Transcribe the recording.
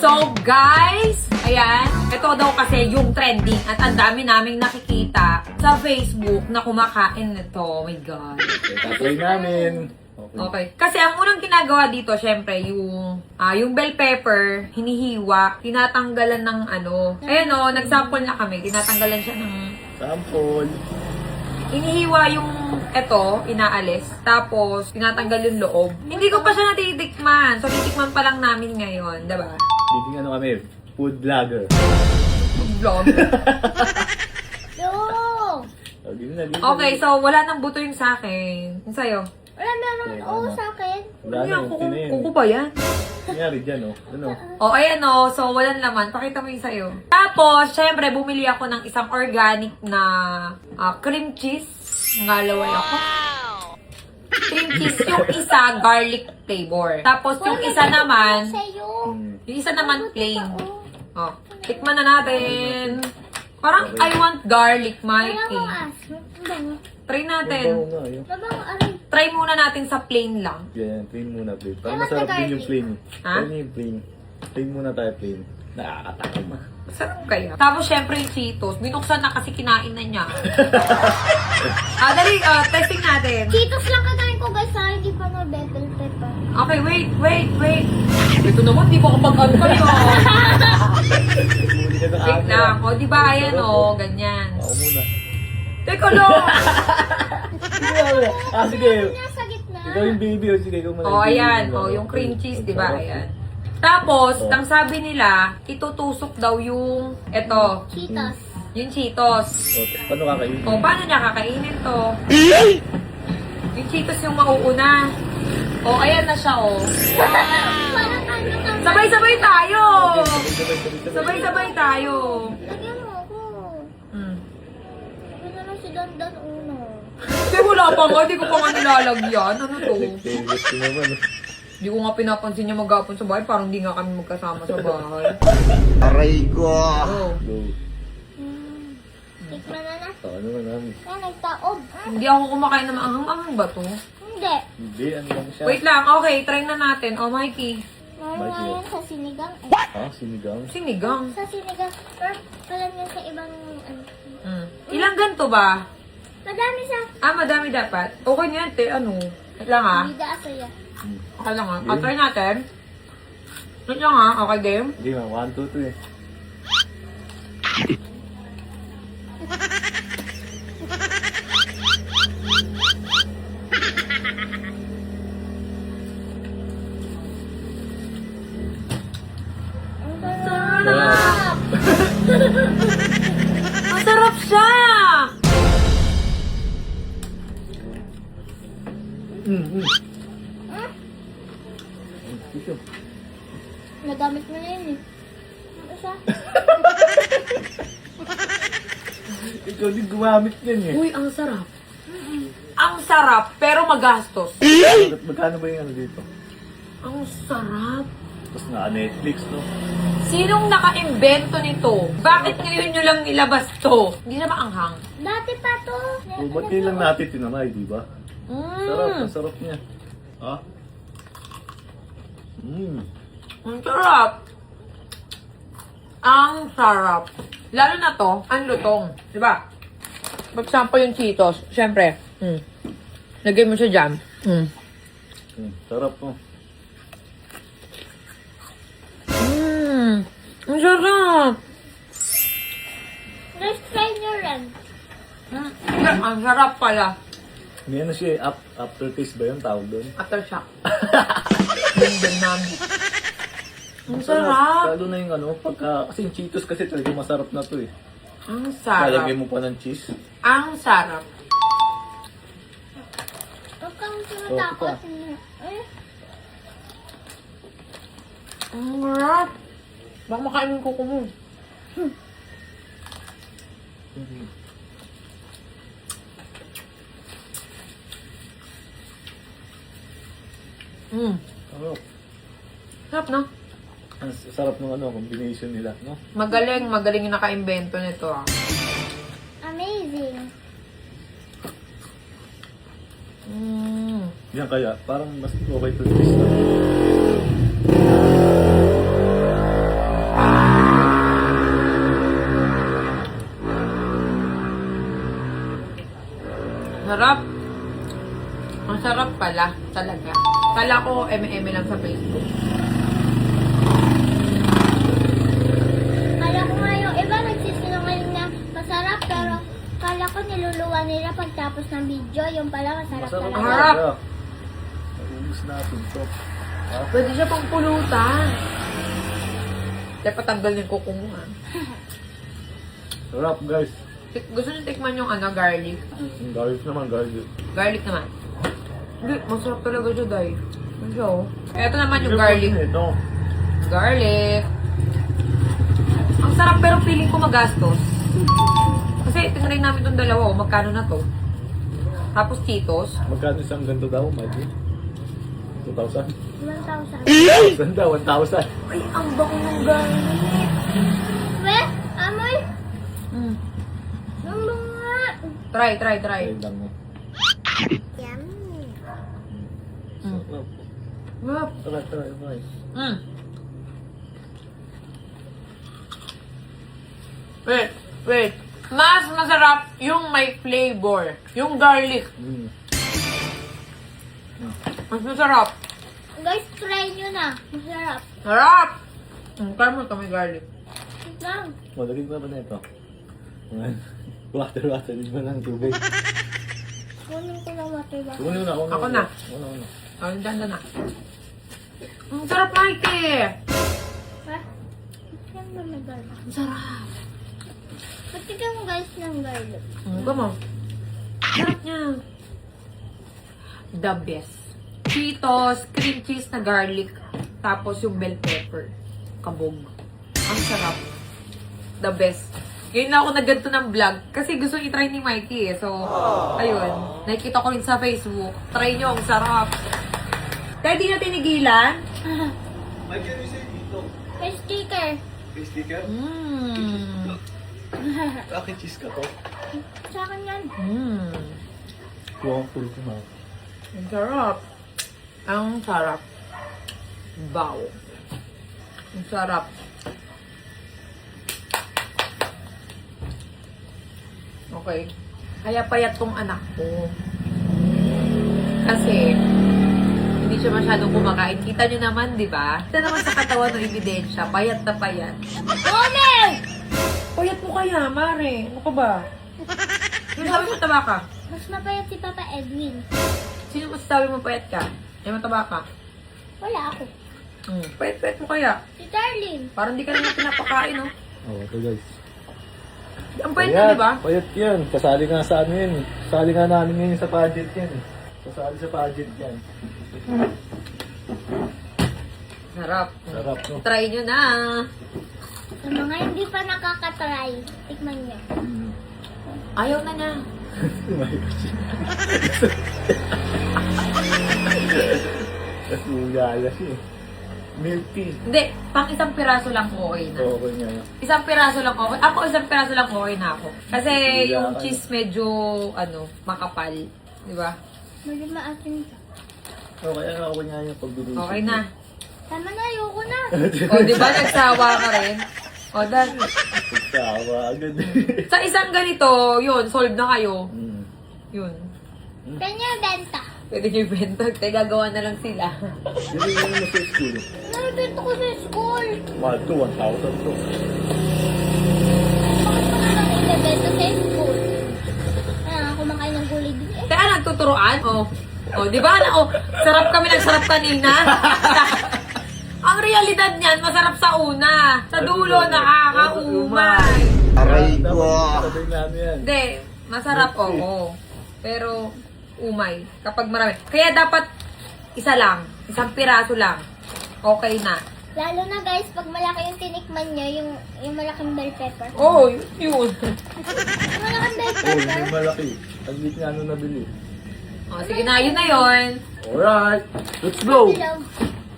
So guys, ayan, ito daw kasi yung trending at ang dami naming nakikita sa Facebook na kumakain nito. Oh my God. Tatry namin. Okay. Kasi ang unang ginagawa dito, syempre, yung bell pepper, hinihiwa, tinatanggalan ng ano. Ayan o, nagsample na kami, tinatanggalan siya ng... Sample. Hinihiwa yung eto, inaalis. Tapos, tinatanggal yung loob. Hindi ko pa siya natitikman. So, titikman pa lang namin ngayon, diba? Leading ano kami, food vlogger. Vlog. Yo! Okay, so wala nang buto yung sa akin. Yung sa'yo? Wala meron oo sa akin. Wala na, okay na yun. Kuko ba yan? Nangyari dyan, oh. Ano? O, ayan o. So, walang laman. Pakita mo yung sa'yo. Tapos, syempre, bumili ako ng isang organic na cream cheese. Ngalaway ako. Cream cheese. Yung isa, garlic flavor. Tapos, yung isa naman, Sa'yo. yung isa naman plain. O, tikman na natin. Parang, I want garlic, Wala Mikey. mong aso. Ang bango. Try natin. Babaw nga, yun. Mabango, aray. Try muna natin sa plain lang. Yan, plain muna, plain. Parang Ewan masarap na din yung garlic. plain. Ha? Plain yung plain. Plain muna tayo, plain. Nakakatakot ma. Sarap kaya. Tapos, syempre, yung Cheetos. Binuksan na kasi kinain na niya. Dali, testing natin. Cheetos lang kakain ko guys ha. Hindi pa na bell pepper. Okay, wait. Ito naman, di ba kapag ano kayo? Huli ka sa Wait camera. lang. O, di ba, ayan o, ganyan. Ako muna. Teka lang! Sige. Nasa gitna. Ikaw yung baby, oh. Sige, ikaw muna. O, ayan. O, yung cream cheese, di ba? Ayan. Tapos, ang sabi nila, itutusok daw yung, eto, Cheetos. yung Cheetos. Okay, paano kakainin? O, paano niya kakainin to? Yung Cheetos yung mauuna. O, ayan na siya, o. Parang ano ka. Sabay-sabay tayo! Sabay. Sabay-sabay tayo. Lagyan mo ako. Lagyan na lang si Dandan uno. Kasi wala pa nga, di ko pa nga nilalagyan. Ano to? Favorite ko naman. Di ko nga pinapansin niya maghapon sa bahay, parang di nga kami magkasama sa bahay. Aray ko! Oh. Go. Tikman na na. Ano na namin? Nagtaob. Hindi ako kumakain ng maanghang-anghang ba to? Hindi. Hindi, ano lang siya. Wait lang, okay, try na natin. Oh, Mikey. Meron nga yan sa sinigang. Sinigang? Sinigang. Sa sinigang. Or alam niya sa ibang ano. Ilang ganito ba? Madami sa Madami dapat. Okay na yan, te. Ano? Wait lang ha. bida asaya. Okay lang ha. Try natin. Wait lang ha. Okay, game? Hindi nga, 1, 2, 3 eh. Ang sarap! Ang sarap siya! Ito. Nagamit mo na yun eh. Ano siya? Ikaw din gumamit yan eh. Uy, ang sarap. Ang sarap, pero magastos. Magkano ba yung ano dito? Ang sarap. Tapos na Netflix, no? Sinong naka-invento nito? Bakit ngayon nyo lang nilabas to? Hindi na maanghang. Dati pa to. O, ba't lang natin tinamay, di ba? Sarap, ang sarap niya. Ha? Ang sarap. Ang sarap. Lalo na to, ang lutong. Diba? For example, yung Cheetos. Siyempre. Lagay mo siya dyan. Sarap, no? Ang sarap. Let's try nyo rin. Ang sarap pala. May ano siya, aftertaste ba yung tawag doon? Aftershock. Yung namin. Ang sarap. Lalo na yung ano, kasi yung Cheetos kasi talaga masarap na to eh. Ang sarap. Lalagay mo pa ng cheese. Ang sarap. Huwag kang tumatakot. Eh, Ang sarap. Baka makain mo kuko mo. Sarap. Sarap, no? Ang sarap ng ano, combination nila, no? Magaling yung naka-invento nito, ah. amazing. Yan kaya, parang mas okay to taste na. Kala ko eme-eme lang sa Facebook. Kala ko nga yung iba nagsisinungaling na masarap, pero kala ko niluluwa nila pagtapos ng video. Yung pala masarap Masarap talaga. Harap. talaga. Naubos natin to. Ah, Pwede siya pang pulutan. Kaya patanggal yung kuko mo ha. sarap guys. Gusto niyo tikman yung ano, garlic? Yung garlic naman, garlic. Garlic naman. Hindi, masarap talaga siya, Day. Ano siya, oh. Ito naman yung garlic. Ito. Garlic. Ang sarap pero feeling ko magastos. Kasi tingnan namin itong dalawa, oh. Magkano na to? Tapos Cheetos. Magkano isang ganito daw, Mikey? 2,000? 1,000. 1,000 daw, 1,000. Ay, ang bango ng garlic. We, amoy. Mm. Ang bunga. Try. Ayun lang mo. Yummy. Mm. Sarap. Sarap. Try. Mm. Wait. Mas masarap yung may flavor. Yung garlic. Mm. Mas masarap. Guys, try nyo na. Masarap. Sarap! Try mo ito may garlic. Wait lang. Malagig na ba na ito? Water, din ba ng tubig? Kunin ko lang water ba? Kunin na, Ako na. Una. Oh, dyan na. Ang sarap, Mikey! Ha? Yan ba may garlic? Ang sarap. Patigan mo guys ng garlic. Ano mo? Sarap niya. The best. Cheetos, cream cheese na garlic, tapos yung bell pepper. Kabog. Ang sarap. The best. Ngayon na ako nagganto ng vlog kasi gusto i-try ni Mikey eh. So, ayun. Nakikita ko rin sa Facebook. Try nyo, ang sarap. Kaya di na tinigilan. Mikey, ano yung dito? May sticker. May sticker? Mmm. Akin cheese ka to. Sa akin yan. Mmm. Kuha ang full ko na. Ang sarap. Ang sarap. Wow. Ang sarap. Okay. Kaya payat tong anak ko. Kasi, hindi siya masyadong kumakain. Kita nyo naman, di ba? Kita naman sa katawan ng ebidensya. Payat na payat. Mami! Payat mo kaya, Mare. Ano ka ba? Sino sabi mo mataba ka? Mas mapayat si Papa Edwin. Sino masasabi mo payat ka? Ay, mataba ka? Wala ako. Payat-payat mo kaya? Si Darlene. Parang di ka naman pinapakain, no? Oo, ito guys. Ang payat ka, di ba? Payat yan. Kasali nga sa ano yun. Kasali nga namin ngayon sa pageant yan. Kasali sa pageant yan. Sarap. Sarap, no? Try nyo na. Sa mga hindi pa nakakatry, tikman niyo. Mm. Ayaw na niya. Nasugalas eh. Milky. Hindi, pang isang piraso lang okay na. Okay nga. Isang piraso lang okay. Ako, isang piraso lang okay na ako. Kasi Hindi yung ako. cheese medyo, makapal. Di ba? Medyo maasin siya. Okay, okay nga yung pagbibigay. Okay na. Tama na, ayoko na. O, di ba, nagsawa ka rin? O, dan. Pagsawa agad. Sa isang ganito, yun, solve na kayo. Mm. Yun. Kanya benta. Pwede nyo ibenta. Kaya gagawa na lang sila. Hindi mo sa school. Nabibenta ko sa school. Mahal to, 1,000 to. Bakit ko naman ibibenta sa school? Kumakain ng gulay din eh. Kaya nagtuturoan? O, di ba? Sarap kami nagsarap kanina. Ang realidad niyan, masarap sa una. Sa dulo, nakakaumay. Aray ko. Sabay namin yan. Hindi, masarap, oo. Pero, umay. Kapag marami. Kaya dapat, isa lang. Isang piraso lang. Okay na. Lalo na guys, pag malaki yung tinikman nyo, yung malaking bell pepper. Oo, yun. Yung malaking bell Oh, pepper. hindi malaki. Ang lit nga nung nabili. O, sige na, yun na yun. Alright. Let's go. Bilog.